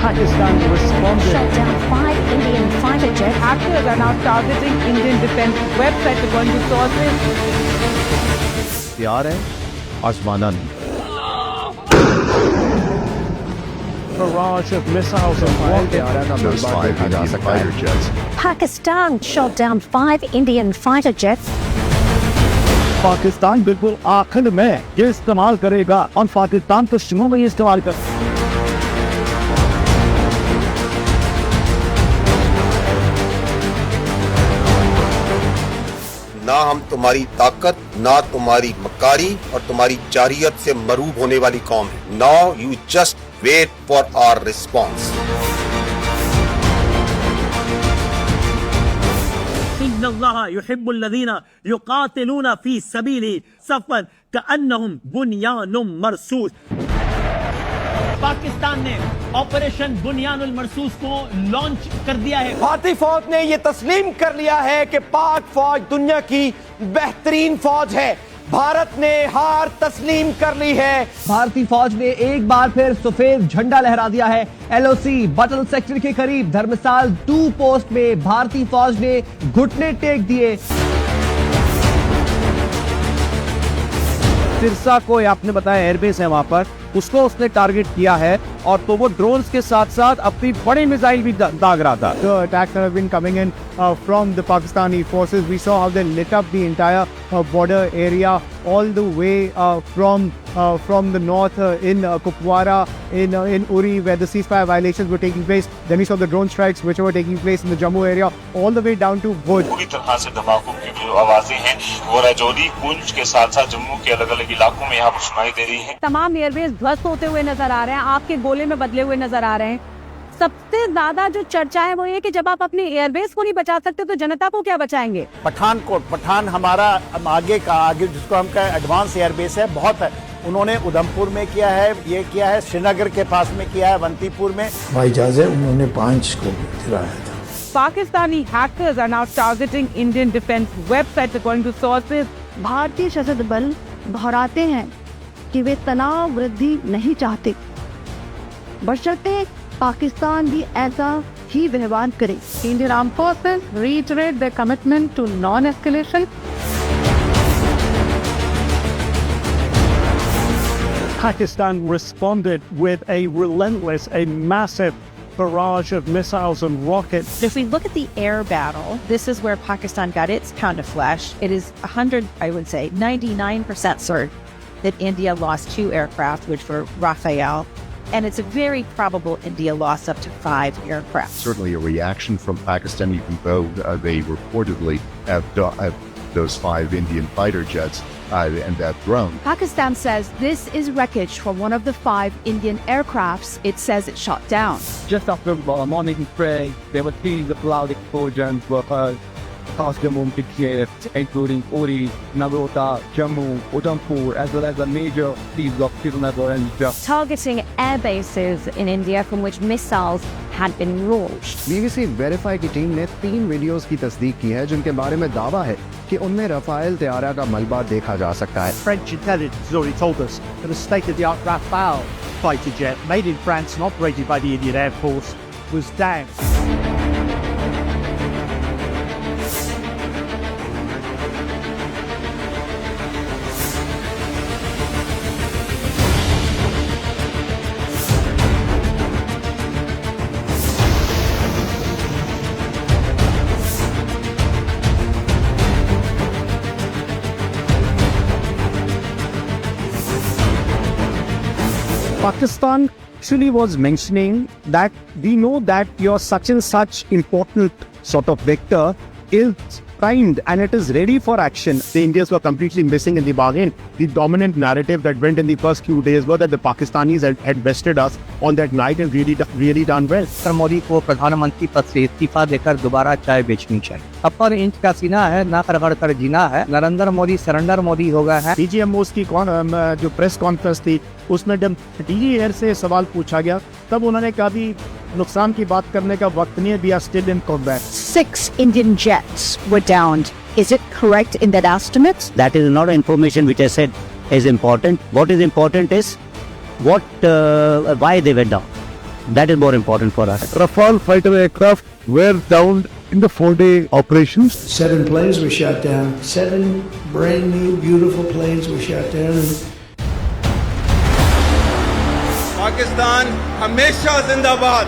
Pakistan responded. Shot down 5 Indian fighter jets. Hackers are now targeting Indian defense websites according to sources. तैयार है आजमाना नहीं. Barrage of missiles and rockets. Those 5 Indian fighter jets. Pakistan shot down 5 Indian fighter jets. Pakistan बिल्कुल आखिर में ये इस्तेमाल करेगा और पाकिस्तान तो शुरू में इस्तेमाल कर. ना हम तुम्हारी ताकत, ना तुम्हारी मकारी और तुम्हारी जारियत से मरूब होने वाली कौम है. Now you just wait for our response. इन्नल्लाह युहिब्बुल्लज़ीना युक़ातिलूना फ़ी सबीलिही सफ़्फ़न कअन्नहुम बुनियानुम मरसूस. पाकिस्तान ने ऑपरेशन बुनियानुल मरसूस को लॉन्च कर दिया है. भारतीय फौज ने यह तस्लीम कर लिया है कि पाक फौज दुनिया की बेहतरीन फौज है. भारत ने हार तस्लीम कर ली है. भारतीय फौज ने एक बार फिर सफेद झंडा लहरा दिया है. LOC बटल सेक्टर के करीब धर्मसाल 2 पोस्ट में भारतीय फौज ने घुटने टेक दिए. सिरसा को आपने बताया एयरबेस है वहां पर, उसको उसने टारगेट किया है और तो वो ड्रोन्स के साथ साथ अपनी बड़ी मिसाइल भी दाग रहा था. The attacks that have been coming in from the Pakistani forces, we saw how they lit up the entire border area all the way from the north in Kupwara, in Uri, where the ceasefire violations were taking place. Then we saw the drone strikes which were taking place in the Jammu area, all the way down to Bhuj. पूरी तरह से धमाकों की जो आवाजें हैं वो राजौरी, पुंछ के साथ साथ जम्मू के अलग अलग इलाकों में यहाँ पर सुनाई दे रही है. तमाम एयरबेस ध्वस्त होते हुए नजर आ रहे हैं, आपके गोले में बदले हुए नजर आ रहे हैं. सबसे ज्यादा जो चर्चा है वो ये कि जब आप अपने एयरबेस को नहीं बचा सकते तो जनता को क्या बचाएंगे. पठानकोट, पठान हमारा आगे जिसको हम कहें एडवांस एयरबेस है, बहुत है. उन्होंने उधमपुर में किया है, ये किया है श्रीनगर के पास में किया है, अवंतीपुर में. भाई जाजे उन्होंने 5 को गिराया था. Pakistani hackers are now targeting Indian defense websites according to sources. भारतीय सशस्त्र बल दोहराते हैं कि वे तनाव वृद्धि नहीं चाहते, बशर्ते पाकिस्तान भी ऐसा ही व्यवहार करे. Indian Armed Forces reiterate their commitment to non-escalation. Pakistan responded with a relentless, a massive barrage of missiles and rockets. If we look at the air battle, this is where Pakistan got its pound of flesh. It is 99% certain that India lost 2 aircraft, which were Rafale. And it's very probable India lost up to 5 aircraft. Certainly a reaction from Pakistan, even though they reportedly have those 5 Indian fighter jets and that drone. Pakistan says this is wreckage from one of the 5 Indian aircrafts it says it shot down. Just after morning prayer, there were 3 loud explosions were heard across Jammu and Kashmir, including Uri, Narota, Jammu, Udhampur, as well as a major siege of Srinagar and Jammu. Targeting air bases in India from which missiles had been launched. BBC verify की team ने 3 videos की तस्दीक की है जिनके बारे में दावा है कि उनमें रफाल तैयारा का मलबा देखा जा सकता है. French intelligence has already told us that a state-of-the-art Rafale fighter jet made in France and operated by the Indian Air Force was down. Pakistan actually was mentioning that we know that your such and such important sort of vector is primed and it is ready for action. The Indians were completely missing in the bargain. The dominant narrative that went in the first few days was that the Pakistanis had bested us on that night and really done well. Modi को प्रधानमंत्री पद से इस्तीफा देकर दोबारा चाय बेचनी चाहिए. अपर इंच का सीना है, ना रगड़ कर जीना है. नरेंद्र मोदी सरेंडर मोदी हो गया है. DGMOs की जो प्रेस कॉन्फ्रेंस थी उसमें जब DG एयर से सवाल पूछा गया तब उन्होंने कहा भी नुकसान की बात करने का वक्त नहीं है. We are still in combat. 6 Indian jets were downed. Is it correct in that estimate? That is not information which I said is important. What is important is why they went down. That is more important for us. Rafale fighter aircraft were downed in the 4-day operations. 7 planes were shot down. 7 brand new, beautiful planes were shot down. Pakistan हमेशा जिंदाबाद।